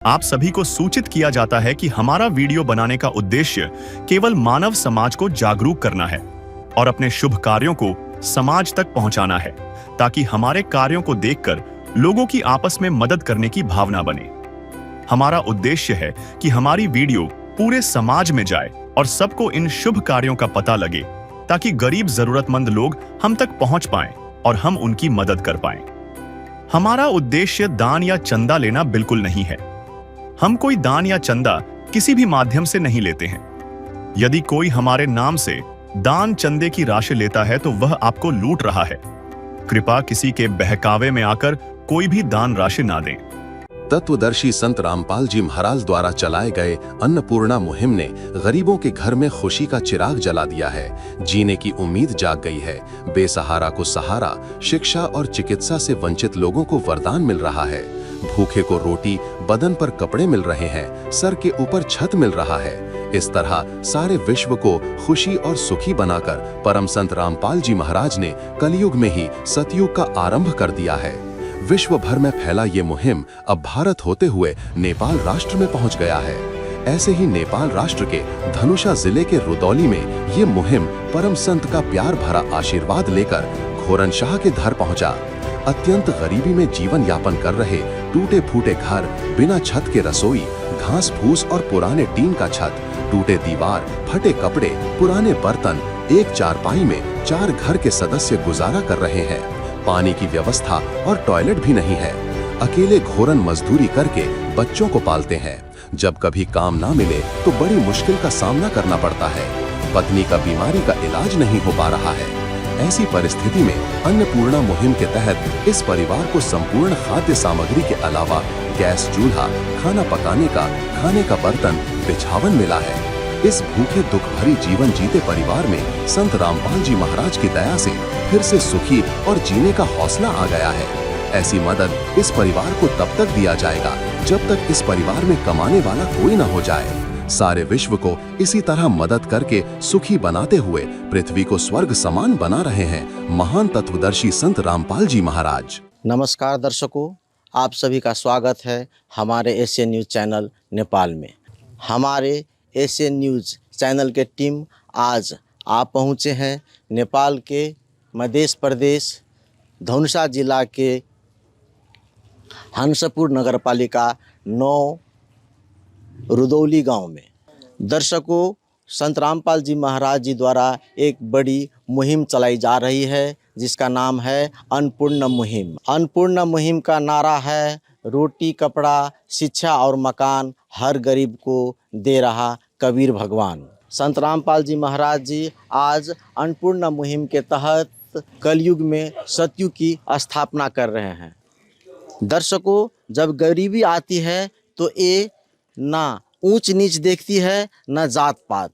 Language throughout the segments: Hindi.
आप सभी को सूचित किया जाता है कि हमारा वीडियो बनाने का उद्देश्य केवल मानव समाज को जागरूक करना है और अपने शुभ कार्यों को समाज तक पहुंचाना है, ताकि हमारे कार्यों को देखकर लोगों की आपस में मदद करने की भावना बने। हमारा उद्देश्य है कि हमारी वीडियो पूरे समाज में जाए और सबको इन शुभ कार्यों का पता लगे, ताकि गरीब जरूरतमंद लोग हम तक पहुंच पाएं और हम उनकी मदद कर पाएं। हमारा उद्देश्य दान या चंदा लेना बिल्कुल नहीं है। हम कोई दान या चंदा किसी भी माध्यम से नहीं लेते हैं। यदि कोई हमारे नाम से दान चंदे की राशि लेता है तो वह आपको लूट रहा है। कृपया किसी के बहकावे में आकर कोई भी दान राशि ना दें। तत्वदर्शी संत रामपाल जी महाराज द्वारा चलाए गए अन्नपूर्णा मुहिम ने गरीबों के घर में खुशी का चिराग जला दिया है। जीने की उम्मीद जाग गई है। बेसहारा को सहारा, शिक्षा और चिकित्सा से वंचित लोगों को वरदान मिल रहा है। भूखे को रोटी, बदन पर कपड़े मिल रहे हैं, सर के ऊपर छत मिल रहा है। इस तरह सारे विश्व को खुशी और सुखी बनाकर परम संत रामपाल जी महाराज ने कलयुग में ही सतयुग का आरंभ कर दिया है। विश्व भर में फैला ये मुहिम अब भारत होते हुए नेपाल राष्ट्र में पहुंच गया है। ऐसे ही नेपाल राष्ट्र के धनुषा जिले के रुदौली में ये मुहिम परम संत का प्यार भरा आशीर्वाद लेकर घोरनशाह के घर पहुंचा। अत्यंत गरीबी में जीवन यापन कर रहे टूटे फूटे घर, बिना छत के रसोई, घास फूस और पुराने टीन का छत, टूटे दीवार, फटे कपड़े, पुराने बर्तन, एक चारपाई में 4 घर के सदस्य गुजारा कर रहे हैं। पानी की व्यवस्था और टॉयलेट भी नहीं है। अकेले घोरन मजदूरी करके बच्चों को पालते हैं। जब कभी काम ना मिले तो बड़ी मुश्किल का सामना करना पड़ता है। पत्नी का बीमारी का इलाज नहीं हो पा रहा है। ऐसी परिस्थिति में अन्नपूर्णा मुहिम के तहत इस परिवार को संपूर्ण खाद्य सामग्री के अलावा गैस चूल्हा, खाना पकाने का, खाने का बर्तन, बिछावन मिला है। इस भूखे दुख भरी जीवन जीते परिवार में संत रामपाल जी महाराज की दया से फिर से सुखी और जीने का हौसला आ गया है। ऐसी मदद इस परिवार को तब तक दिया जाएगा जब तक इस परिवार में कमाने वाला कोई न हो जाए। सारे विश्व को इसी तरह मदद करके सुखी बनाते हुए पृथ्वी को स्वर्ग समान बना रहे हैं महान तत्वदर्शी संत रामपाल जी महाराज। नमस्कार दर्शकों, आप सभी का स्वागत है हमारे एशियन न्यूज़ चैनल नेपाल में। हमारे एशियन न्यूज़ चैनल के टीम आज आप पहुँचे हैं नेपाल के मध्य प्रदेश धनुषा जिला के हंसपुर नगरपालिका 9 रुदौली गांव में। दर्शकों, संत रामपाल जी महाराज जी द्वारा एक बड़ी मुहिम चलाई जा रही है, जिसका नाम है अन्नपूर्णा मुहिम। अन्नपूर्णा मुहिम का नारा है रोटी, कपड़ा, शिक्षा और मकान हर गरीब को दे रहा कबीर भगवान। संत रामपाल जी महाराज जी आज अन्नपूर्णा मुहिम के तहत कलयुग में सतयुग की स्थापना कर रहे हैं। दर्शकों, जब गरीबी आती है तो ये ना ऊंच नीच देखती है, न जात पात।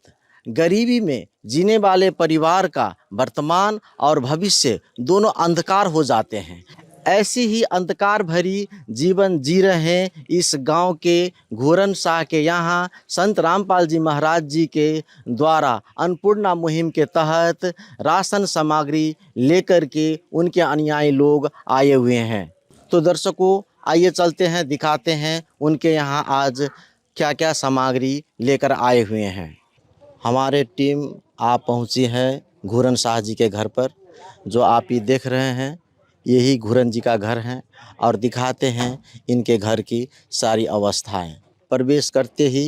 गरीबी में जीने वाले परिवार का वर्तमान और भविष्य दोनों अंधकार हो जाते हैं। ऐसी ही अंधकार भरी जीवन जी रहे हैं इस गांव के घोरनशाह के यहाँ संत रामपाल जी महाराज जी के द्वारा अन्नपूर्णा मुहिम के तहत राशन सामग्री लेकर के उनके अनुयायी लोग आए हुए हैं। तो दर्शकों, आइए चलते हैं, दिखाते हैं उनके यहाँ आज क्या क्या सामग्री लेकर आए हुए हैं। हमारे टीम आप पहुंची है घोरनशाह जी के घर पर। जो आप ये देख रहे हैं यही घोरन जी का घर है और दिखाते हैं इनके घर की सारी अवस्थाएं। प्रवेश करते ही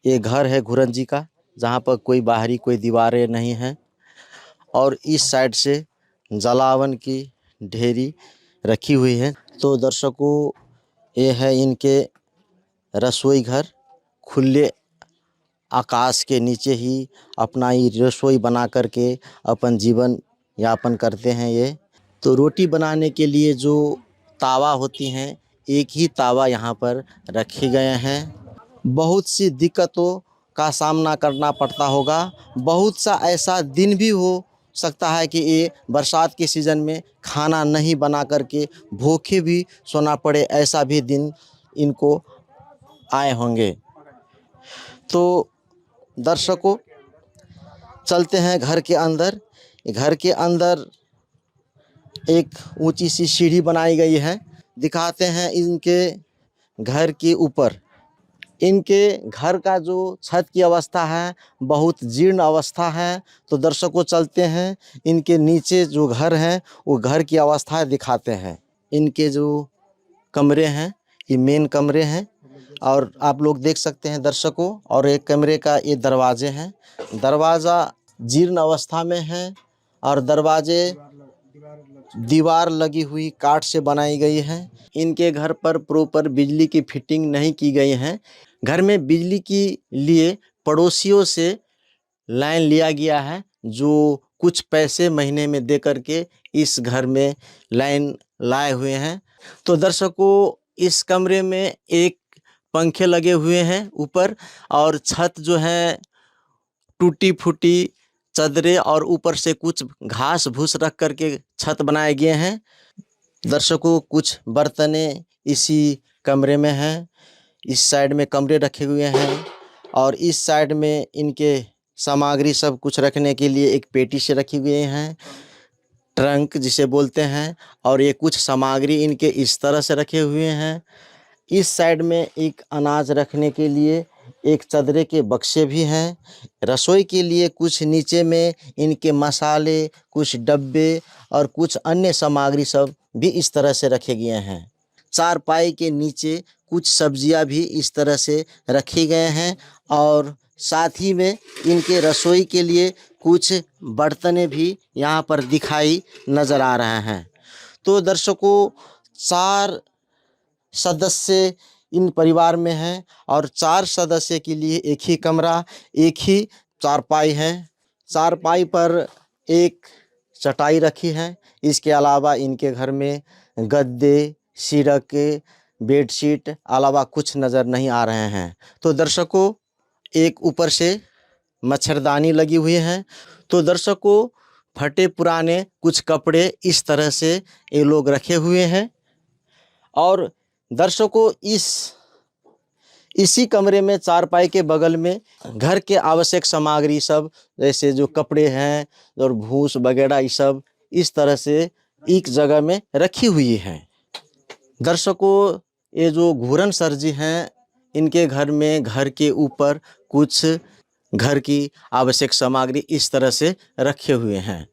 ये घर है घोरन जी का, जहां पर कोई बाहरी कोई दीवारें नहीं हैं और इस साइड से जलावन की ढेरी रखी हुई है। तो दर्शकों, ये है इनके रसोई घर। खुले आकाश के नीचे ही अपना ये रसोई बना करके अपन जीवन यापन करते हैं ये। तो रोटी बनाने के लिए जो तावा होती हैं, एक ही तावा यहाँ पर रखे गए हैं। बहुत सी दिक्कतों का सामना करना पड़ता होगा। बहुत सा ऐसा दिन भी हो सकता है कि ये बरसात के सीज़न में खाना नहीं बना करके भूखे भी सोना पड़े, ऐसा भी दिन इनको आए होंगे। तो दर्शकों, चलते हैं घर के अंदर। घर के अंदर एक ऊंची सी सीढ़ी बनाई गई है। दिखाते हैं इनके घर के ऊपर इनके घर का जो छत की अवस्था है बहुत जीर्ण अवस्था है। तो दर्शकों चलते हैं, इनके नीचे जो घर हैं वो घर की अवस्था दिखाते हैं। इनके जो कमरे हैं ये मेन कमरे हैं और आप लोग देख सकते हैं दर्शकों। और एक कमरे का ये दरवाजे हैं, दरवाज़ा जीर्ण अवस्था में है और दरवाजे दीवार लगी हुई काठ से बनाई गई है। इनके घर पर प्रॉपर बिजली की फिटिंग नहीं की गई है। घर में बिजली के लिए पड़ोसियों से लाइन लिया गया है, जो कुछ पैसे महीने में दे करके इस घर में लाइन लाए हुए हैं। तो दर्शकों इस कमरे में एक पंखे लगे हुए हैं ऊपर, और छत जो है टूटी फूटी चदरे और ऊपर से कुछ घास भूस रख करके छत बनाए गए हैं। दर्शकों कुछ बर्तने इसी कमरे में हैं। इस साइड में कमरे रखे हुए हैं और इस साइड में इनके सामग्री सब कुछ रखने के लिए एक पेटी से रखी हुई हैं, ट्रंक जिसे बोलते हैं। और ये कुछ सामग्री इनके इस तरह से रखे हुए हैं। इस साइड में एक अनाज रखने के लिए एक चदरे के बक्से भी हैं। रसोई के लिए कुछ नीचे में इनके मसाले, कुछ डब्बे और कुछ अन्य सामग्री सब भी इस तरह से रखे गए हैं। चारपाई के नीचे कुछ सब्जियां भी इस तरह से रखे गए हैं और साथ ही में इनके रसोई के लिए कुछ बर्तने भी यहाँ पर दिखाई नज़र आ रहे हैं। तो दर्शकों 4 सदस्य इन परिवार में हैं और 4 सदस्य के लिए एक ही कमरा, एक ही चारपाई है। चारपाई पर एक चटाई रखी है। इसके अलावा इनके घर में गद्दे, सिरक, बेडशीट अलावा कुछ नज़र नहीं आ रहे हैं। तो दर्शकों एक ऊपर से मच्छरदानी लगी हुई है। तो दर्शकों फटे पुराने कुछ कपड़े इस तरह से ये लोग रखे हुए हैं। और दर्शकों इसी कमरे में चारपाई के बगल में घर के आवश्यक सामग्री सब, जैसे जो कपड़े हैं और भूस वगैरह ये सब इस तरह से एक जगह में रखी हुई हैं। दर्शकों ये जो घूरन सर जी हैं, इनके घर में घर के ऊपर कुछ घर की आवश्यक सामग्री इस तरह से रखे हुए हैं।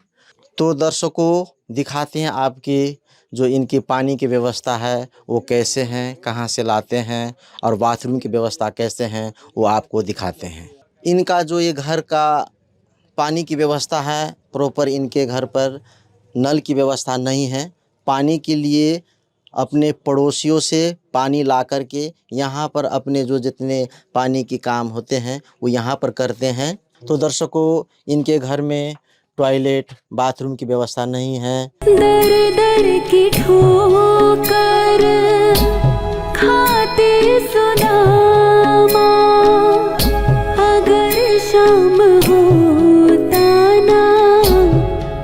तो दर्शकों दिखाते हैं आपकी जो इनकी पानी की व्यवस्था है वो कैसे हैं, कहाँ से लाते हैं, और बाथरूम की व्यवस्था कैसे हैं वो आपको दिखाते हैं। इनका जो ये घर का पानी की व्यवस्था है, प्रॉपर इनके घर पर नल की व्यवस्था नहीं है। पानी के लिए अपने पड़ोसियों से पानी ला कर के यहाँ पर अपने जो जितने पानी के काम होते हैं वो यहाँ पर करते हैं। तो दर्शकों इनके घर में टॉयलेट, बाथरूम की व्यवस्था नहीं है। दर दर की ठोकर खाते सुदामा, अगर शाम होता ना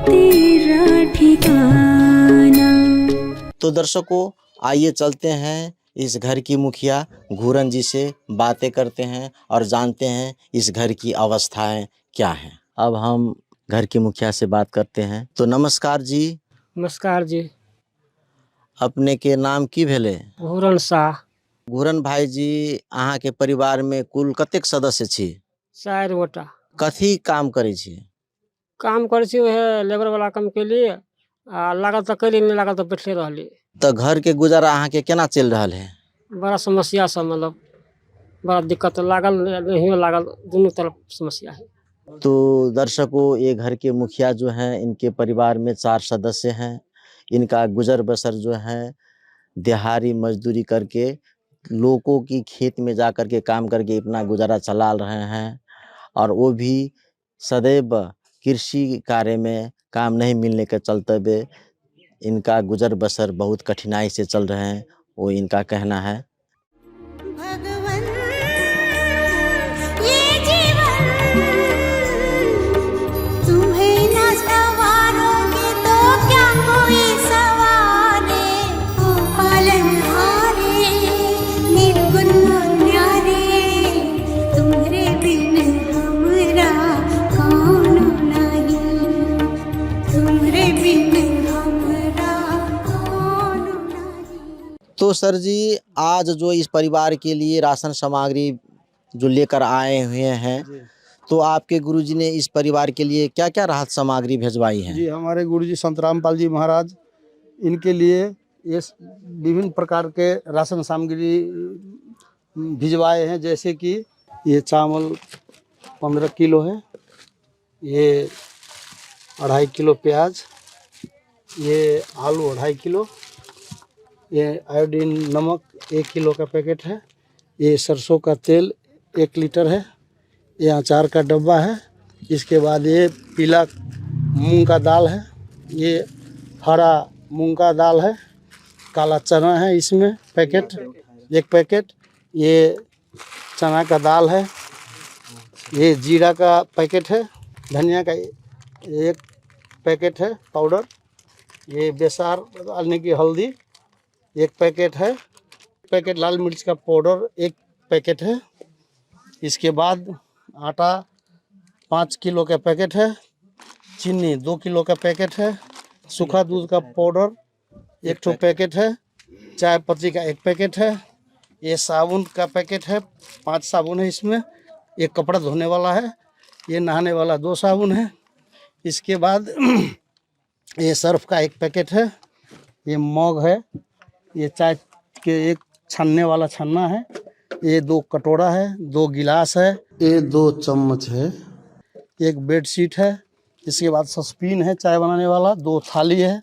तेरा ठिकाना। तो दर्शकों आइए चलते हैं इस घर की मुखिया घूरन जी से बातें करते हैं और जानते हैं इस घर की अवस्थाएं क्या हैं। अब हम घर की मुखिया से बात करते हैं। तो नमस्कार जी। नमस्कार जी। अपने के नाम की भेले? घूरन शाह। घूरन भाई जी अहाँ के परिवार में कुल कतेक सदस्य छी? 4 गोटा। कथी काम करे छी? काम करे छी वह लेबर वाला काम के लिए, लागल तो कैली, नहीं लागल तो बैठले रहली। तो घर के गुजारा अहाँ के केना चल रहा है? बड़ा समस्या सब, मतलब बड़ा दिक्कत, लागल नहीं लागल, दोनों तरफ समस्या है। तो दर्शकों ये घर के मुखिया जो हैं, इनके परिवार में 4 सदस्य हैं। इनका गुजर बसर जो है दिहाड़ी मजदूरी करके, लोगों की खेत में जा कर के काम करके अपना गुजारा चला रहे हैं। और वो भी सदैव कृषि कार्य में काम नहीं मिलने के चलते हुए इनका गुजर बसर बहुत कठिनाई से चल रहे हैं, वो इनका कहना है। भगवन ये जीवन तुम्हें न सवारोगे तो क्या कोई सवारे, ओ पालनहारे निर्गुण न्यारे, तुम्हारे बिन हमरा कौन नहीं, तुम्हारे बिन हमरा कौन नहीं। तो सर जी, आज जो इस परिवार के लिए राशन सामग्री जो लेकर आए हुए हैं, तो आपके गुरुजी ने इस परिवार के लिए क्या क्या राहत सामग्री भिजवाई है? जी, हमारे गुरुजी संत रामपाल जी महाराज इनके लिए ये विभिन्न प्रकार के राशन सामग्री भिजवाए हैं। जैसे कि ये चावल 15 किलो है, ये 2.5 किलो प्याज, ये आलू 2.5 किलो, ये आयोडीन नमक 1 किलो का पैकेट है, ये सरसों का तेल 1 लीटर है, ये अचार का डब्बा है। इसके बाद ये पीला मूंग का दाल है, ये हरा मूंग का दाल है, काला चना है इसमें पैकेट 1 पैकेट, ये चना का दाल है, ये जीरा का पैकेट है, धनिया का 1 पैकेट है पाउडर, ये बेसार डालने की हल्दी 1 पैकेट है, पैकेट लाल मिर्च का पाउडर 1 पैकेट है। इसके बाद आटा 5 किलो का पैकेट है, चीनी 2 किलो का पैकेट है, सूखा दूध का पाउडर 1 ठो पैकेट है, चाय पत्ती का 1 पैकेट है, ये साबुन का पैकेट है 5 साबुन है इसमें, ये कपड़ा धोने वाला है, ये नहाने वाला 2 साबुन है। इसके बाद ये सर्फ का 1 पैकेट है, ये मग है, ये चाय के 1 छानने वाला छन्ना है, ये 2 कटोरा है, 2 गिलास है, ये 2 चम्मच है, 1 बेड शीट है। इसके बाद सस्पिन है चाय बनाने वाला, 2 थाली है,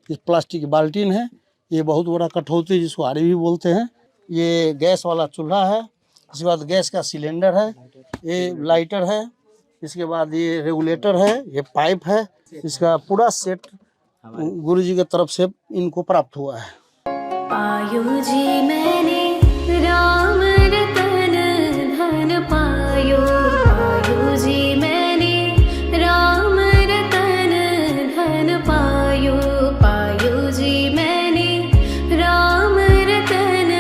ये प्लास्टिक की बाल्टीन है, ये बहुत बड़ा कठौती जिसको आरी भी बोलते हैं, ये गैस वाला चूल्हा है। इसके बाद गैस का सिलेंडर है, ये लाइटर है, इसके बाद ये रेगुलेटर है, ये पाइप है। इसका पूरा सेट गुरुजी की तरफ से इनको प्राप्त हुआ है। पायो जी मैंने राम रतन धन पायो, पायो जी मैंने राम रतन धन पायो, पायो जी मैंने राम रतन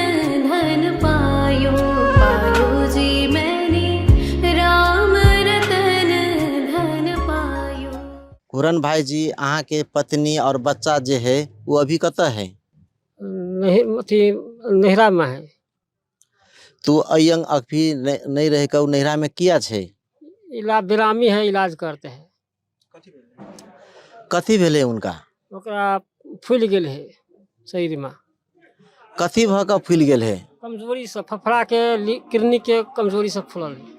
धन पायो, पायो जी मैंने राम रतन धन पायो। घुरन भाई जी, अहाँ के पत्नी और बच्चा जे है वो अभी कतऽ है? नहीं अथी नहिरा में है। तो अयंग अभी नहीं रह के नैहरा में किया छे? इलाज बिरामी है, इलाज करते हैं। कथी भेले उनका? ओकरा फूल गेल है शरीर में, कथी भ के फूल गेल है? कमजोरी से फफड़ा के किडनी के कमजोरी से फूलल है।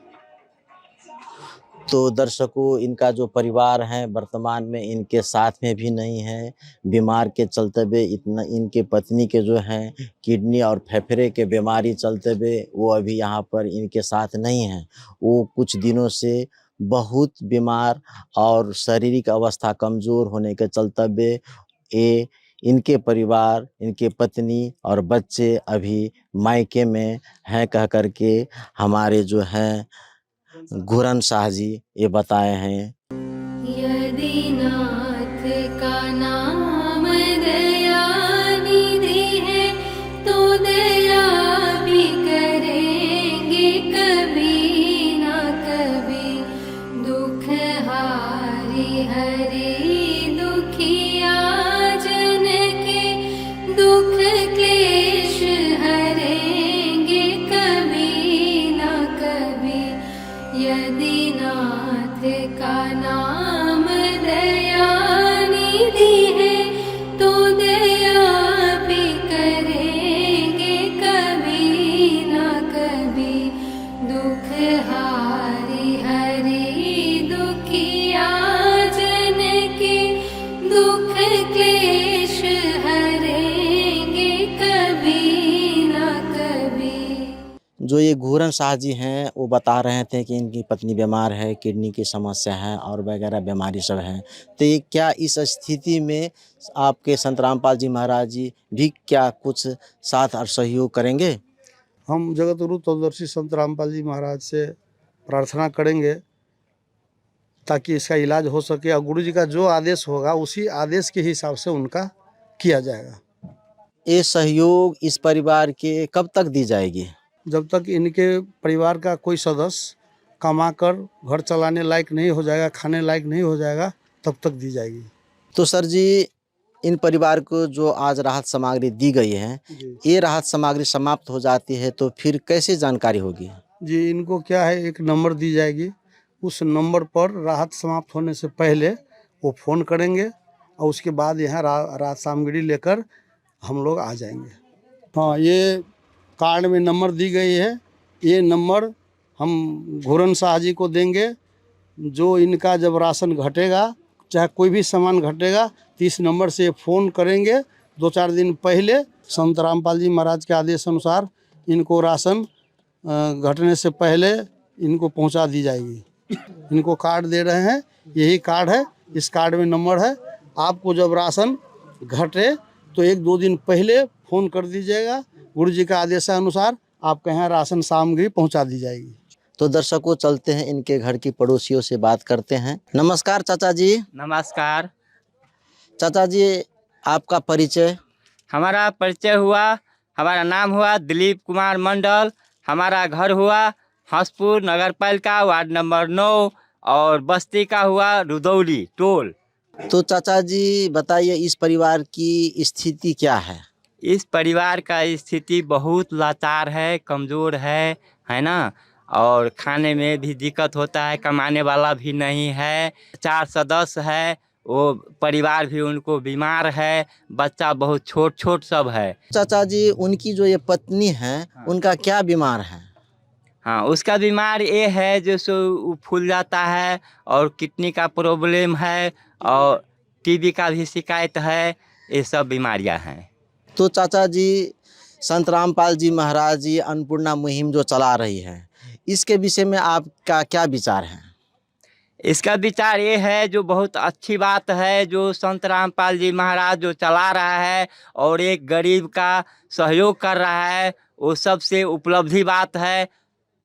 तो दर्शकों, इनका जो परिवार है वर्तमान में इनके साथ में भी नहीं है। बीमार के चलते हुए इतना इनके पत्नी के जो है किडनी और फेफड़े के बीमारी चलते हुए वो अभी यहाँ पर इनके साथ नहीं है। वो कुछ दिनों से बहुत बीमार और शारीरिक अवस्था कमज़ोर होने के चलते हुए ये इनके परिवार, इनके पत्नी और बच्चे अभी मायके में हैं कह करके हमारे जो हैं घुरन शाह जी ये बताए हैं। यदि नाथ का नाम दया निधि है तो दया भी करेंगे कभी ना कभी। दुख हारी हरि दुखिया जन के दुख क्लेश हरेंगे कभी ना कभी। यदि नाथ का नाम दया निधि है तो दया भी करेंगे कभी ना कभी। दुख हारी हरि दुखिया जन के दुख क्लेश हरेंगे कभी ना कभी। जो ये घुरन शाह जी हैं वो बता रहे थे कि इनकी पत्नी बीमार है, किडनी की समस्या है और वगैरह बीमारी सब है। तो ये क्या इस स्थिति में आपके संत रामपाल जी महाराज जी भी क्या कुछ साथ और सहयोग करेंगे? हम जगत गुरु तत्वदर्शी संत रामपाल जी महाराज से प्रार्थना करेंगे ताकि इसका इलाज हो सके और गुरु जी का जो आदेश होगा उसी आदेश के हिसाब से उनका किया जाएगा। ये सहयोग इस परिवार के कब तक दी जाएगी? जब तक इनके परिवार का कोई सदस्य कमाकर घर चलाने लायक नहीं हो जाएगा, खाने लायक नहीं हो जाएगा, तब तक दी जाएगी। तो सर जी, इन परिवार को जो आज राहत सामग्री दी गई है, ये राहत सामग्री समाप्त हो जाती है तो फिर कैसे जानकारी होगी? जी, इनको क्या है, एक नंबर दी जाएगी, उस नंबर पर राहत समाप्त होने से पहले वो फ़ोन करेंगे और उसके बाद यहाँ राहत सामग्री लेकर हम लोग आ जाएंगे। हाँ, ये कार्ड में नंबर दी गई है, ये नंबर हम घुरन शाह जी को देंगे। जो इनका जब राशन घटेगा, चाहे कोई भी सामान घटेगा, तो इस नंबर से फ़ोन करेंगे। 2-4 दिन पहले संत रामपाल जी महाराज के आदेश अनुसार इनको राशन घटने से पहले इनको पहुंचा दी जाएगी। इनको कार्ड दे रहे हैं, यही कार्ड है, इस कार्ड में नंबर है। आपको जब राशन घटे तो 1-2 दिन पहले फ़ोन कर दीजिएगा, गुरु जी का आदेशानुसार आपके यहाँ राशन सामग्री पहुंचा दी जाएगी। तो दर्शकों, चलते हैं इनके घर की पड़ोसियों से बात करते हैं। नमस्कार चाचा जी। नमस्कार। चाचा जी, आपका परिचय? हमारा परिचय हुआ, हमारा नाम हुआ दिलीप कुमार मंडल, हमारा घर हुआ हंसपुर नगर पालिका वार्ड नंबर 9 और बस्ती का हुआ रुदौली टोल। तो चाचा जी बताइए, इस परिवार की स्थिति क्या है? इस परिवार का स्थिति बहुत लाचार है, कमज़ोर है ना, और खाने में भी दिक्कत होता है, कमाने वाला भी नहीं है। 4 सदस्य है, वो परिवार भी उनको बीमार है, बच्चा बहुत छोट छोट सब है। चाचा जी, उनकी जो ये पत्नी है, उनका क्या बीमार है? हाँ, उसका बीमार ये है जो सो फूल जाता है और किडनी का प्रॉब्लम है और टीबी का भी शिकायत है, ये सब बीमारियां हैं। तो चाचा जी, संत रामपाल जी महाराज जी अन्नपूर्णा मुहिम जो चला रही है, इसके विषय में आपका क्या विचार है? इसका विचार ये है, जो बहुत अच्छी बात है जो संत रामपाल जी महाराज जो चला रहा है और एक गरीब का सहयोग कर रहा है, वो सबसे उपलब्धि बात है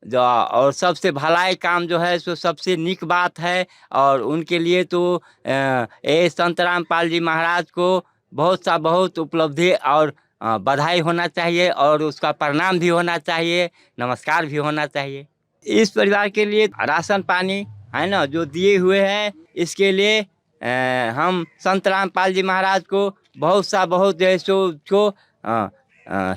जो, और सबसे भलाई काम जो है सो सबसे निक बात है। और उनके लिए तो ये संत रामपाल जी महाराज को बहुत उपलब्धि और बधाई होना चाहिए और उसका प्रणाम भी होना चाहिए, नमस्कार भी होना चाहिए। इस परिवार के लिए राशन पानी है ना जो दिए हुए हैं, इसके लिए हम संत रामपाल जी महाराज को बहुत जो है सो को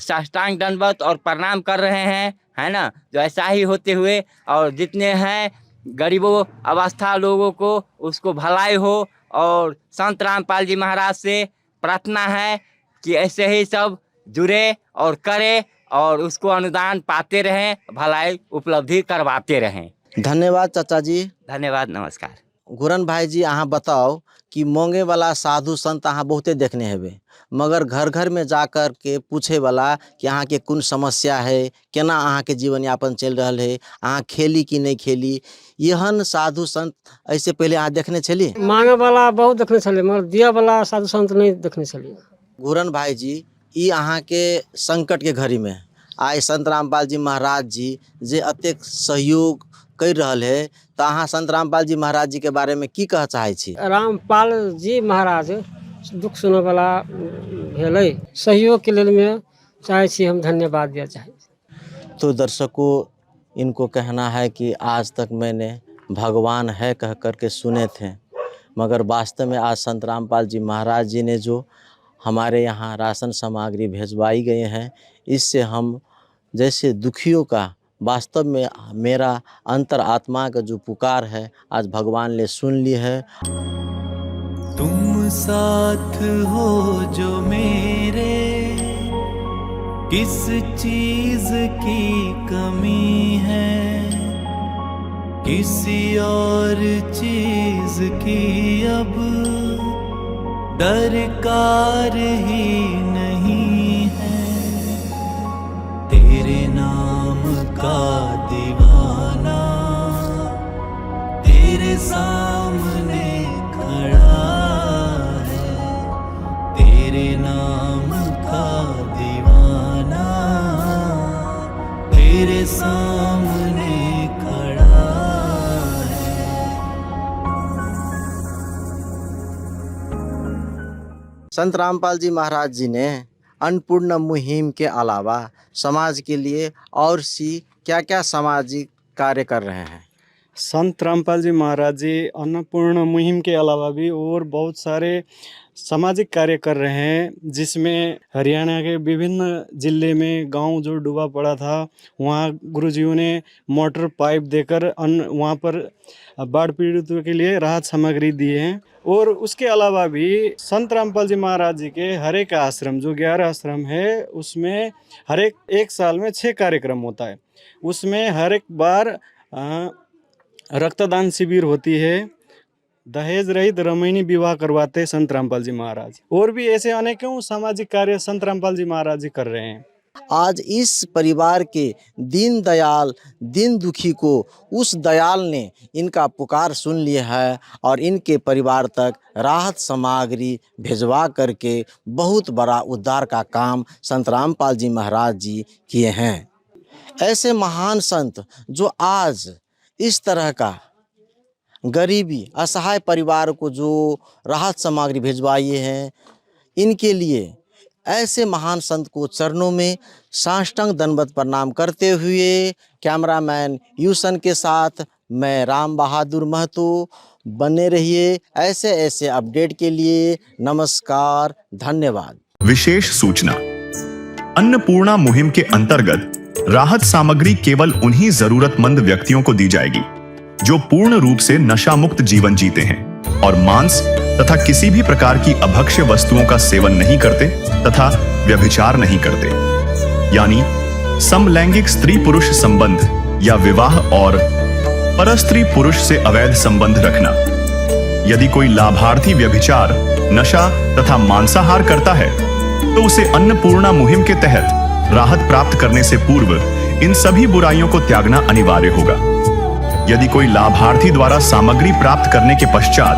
साष्टांग दंडवत और प्रणाम कर रहे हैं, है ना। जो ऐसा ही होते हुए और जितने हैं गरीबों अवस्था लोगों को उसको भलाई हो, और संत रामपाल जी महाराज से प्रार्थना है कि ऐसे ही सब जुड़े और करें और उसको अनुदान पाते रहें, भलाई उपलब्धि करवाते रहें। धन्यवाद चाचा जी। धन्यवाद, नमस्कार। घुरन भाई जी, अहाँ बताओ कि मोंगे वाला साधु संत अहाँ बहुते देखने हेबे, मगर घर घर में जाकर के पूछे वाला कि अहाँ के कौन समस्या है, केना अहाँ के जीवन यापन चल रहा है, अहाँ खेली कि नहीं खेली, यहन साधु संत ऐसे पहले अहाँ देखने चली? मांगे वाला बहुत देखने चलिए, मगर दिया वाला साधु संत नहीं देखने चलिए। घुरन भाई जी, ई अहाँ के संकट के घड़ी में आइ संत रामपाल जी महाराज जी जे अतेक सहयोग कर रहल है, तो अहाँ संत रामपाल जी महाराज जी के बारे में की कह चाहे छी? रामपाल जी महाराज दुख सुने वाला भेलै, सहयोग के लिए मैं चाहे छी हम धन्यवाद दिया चाहे। तो दर्शकों, इनको कहना है कि आज तक मैंने भगवान है कह कर के सुने थे, मगर वास्तव में आज संत रामपाल जी महाराज जी ने जो हमारे यहाँ राशन सामग्री भेजवाई गए हैं, इससे हम जैसे दुखियों का वास्तव में मेरा अंतर आत्मा का जो पुकार है आज भगवान ने सुन ली है। तुम साथ हो जो मेरे, किस चीज की कमी है, किसी और चीज की अब दरकार ही नहीं है। तेरे नाम का दीवाना तेरे सामने खड़ा है, तेरे नाम का दीवाना तेरे सामने खड़ा है। संत रामपाल जी महाराज जी ने अन्नपूर्णा मुहिम के अलावा समाज के लिए और सी क्या क्या सामाजिक कार्य कर रहे हैं? संत रामपाल जी महाराज जी अन्नपूर्णा मुहिम के अलावा भी और बहुत सारे सामाजिक कार्य कर रहे हैं, जिसमें हरियाणा के विभिन्न जिले में गांव जो डूबा पड़ा था वहां गुरुजियों ने मोटर पाइप देकर वहां पर बाढ़ पीड़ितों के लिए राहत सामग्री दिए हैं। और उसके अलावा भी संत रामपाल जी महाराज जी के हर एक आश्रम जो 11 आश्रम है उसमें हर एक साल में 6 कार्यक्रम होता है। उसमें हर एक बार रक्तदान शिविर होती है, दहेज रहित रमणीय विवाह करवाते हैं संत रामपाल जी महाराज। और भी ऐसे अनेकों सामाजिक कार्य संत रामपाल जी महाराज जी कर रहे हैं। आज इस परिवार के दीन दयाल दीन दुखी को उस दयाल ने इनका पुकार सुन लिया है और इनके परिवार तक राहत सामग्री भिजवा करके बहुत बड़ा उद्धार का काम संत रामपाल जी महाराज जी किए हैं। ऐसे महान संत जो आज इस तरह का गरीबी असहाय परिवार को जो राहत सामग्री भिजवाई है, इनके लिए ऐसे महान संत को चरणों में साष्टांग दंडवत प्रणाम करते हुए कैमरामैन यूसन के साथ मैं राम बहादुर महतो। बने रहिए ऐसे ऐसे अपडेट के लिए। नमस्कार, धन्यवाद। विशेष सूचना, अन्नपूर्णा मुहिम के अंतर्गत राहत सामग्री केवल उन्हीं जरूरतमंद व्यक्तियों को दी जाएगी जो पूर्ण रूप से नशा मुक्त जीवन जीते हैं और मांस तथा किसी भी प्रकार की अभक्ष्य वस्तुओं का सेवन नहीं करते तथा व्यभिचार नहीं करते, यानी समलैंगिक स्त्री पुरुष संबंध या विवाह और परस्त्री पुरुष से अवैध संबंध रखना। यदि कोई लाभार्थी व्यभिचार, नशा तथा मांसाहार करता है तो उसे अन्नपूर्णा मुहिम के तहत राहत प्राप्त करने से पूर्व इन सभी बुराइयों को त्यागना अनिवार्य होगा। यदि कोई लाभार्थी द्वारा सामग्री प्राप्त करने के पश्चात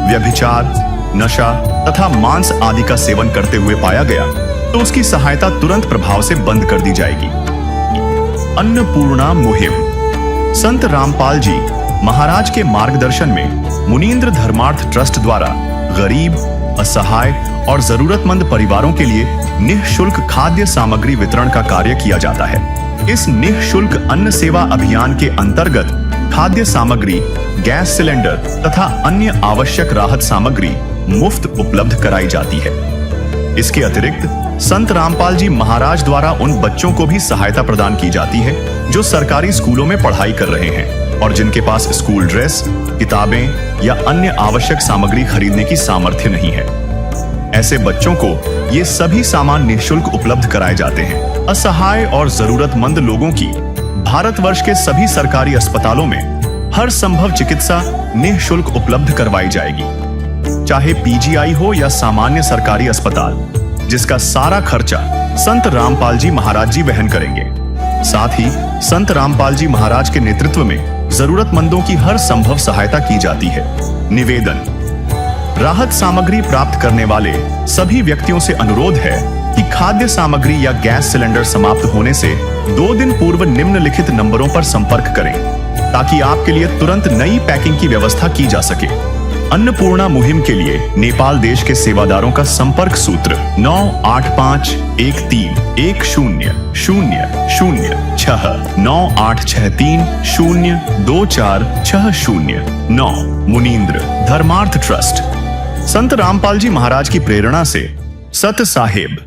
व्यभिचार, नशा तथा मांस आदि का सेवन करते हुए पाया गया तो उसकी सहायता तुरंत प्रभाव से बंद कर दी जाएगी। अन्नपूर्णा मुहिम संत रामपाल जी महाराज के मार्गदर्शन में मुनींद्र धर्मार्थ ट्रस्ट द्वारा गरीब, असहाय और जरूरतमंद परिवारों के लिए निःशुल्क खाद्य सामग्री वितरण का कार्य किया जाता है। इस निःशुल्क अन्न सेवा अभियान के अंतर्गत खाद्य सामग्री, गैस सिलेंडर तथा अन्य आवश्यक राहत सामग्री मुफ्त उपलब्ध कराई जाती है। इसके अतिरिक्त संत रामपाल जी महाराज द्वारा उन बच्चों को भी सहायता प्रदान की जाती है जो सरकारी स्कूलों में पढ़ाई कर रहे हैं और जिनके पास स्कूल ड्रेस, किताबें या अन्य आवश्यक सामग्री खरीदने की सामर्थ्य नहीं है। ऐसे बच्चों को ये सभी सामान निःशुल्क उपलब्ध कराए जाते हैं। असहाय और जरूरतमंद लोगों की भारतवर्ष के सभी सरकारी अस्पतालों में हर संभव चिकित्सा निःशुल्क उपलब्ध करवाई जाएगी, चाहे पीजीआई हो या सामान्य सरकारी अस्पताल, जिसका सारा खर्चा संत रामपाल जी महाराज जी वहन करेंगे। साथ ही संत रामपाल जी महाराज के नेतृत्व में जरूरतमंदों की हर संभव सहायता की जाती है। निवेदन, राहत सामग्री प्राप्त करने वाले सभी व्यक्तियों से अनुरोध है कि खाद्य सामग्री या गैस सिलेंडर समाप्त होने से 2 दिन पूर्व निम्नलिखित नंबरों पर संपर्क करें ताकि आपके लिए तुरंत नई पैकिंग की व्यवस्था की जा सके। अन्नपूर्णा मुहिम के लिए नेपाल देश के सेवादारों का संपर्क सूत्र 98513100006 9863024609। मुनींद्र धर्मार्थ ट्रस्ट। संत रामपाल जी महाराज की प्रेरणा से सत साहेब